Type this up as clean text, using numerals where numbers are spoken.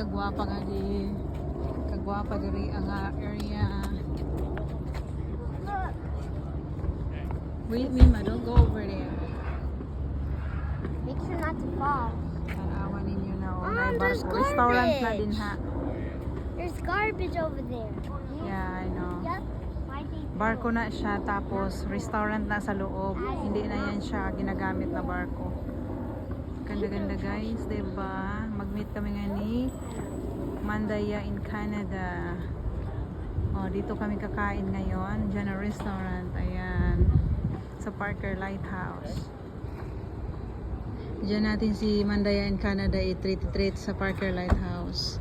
kagwapa nga di. Kagwapa diri ang area. Wait, Mima, don't go over there. Make sure not to fall. Tanawa ninyo na Mom, there's restaurant na garbage. din ha. There's garbage over there. Yeah, I know. Yep. Why they Barko na siya tapos restaurant na sa loob. Hindi na yan siya ginagamit na barko. Ganda-ganda guys, 'di ba? Mag-meet kami ngayon ni Mandaya in Canada. Oh, dito kami kakain ngayon. Diyan na restaurant. Ayan. Sa Parker Lighthouse. Diyan natin si Mandaya in Canada i-treat sa Parker Lighthouse.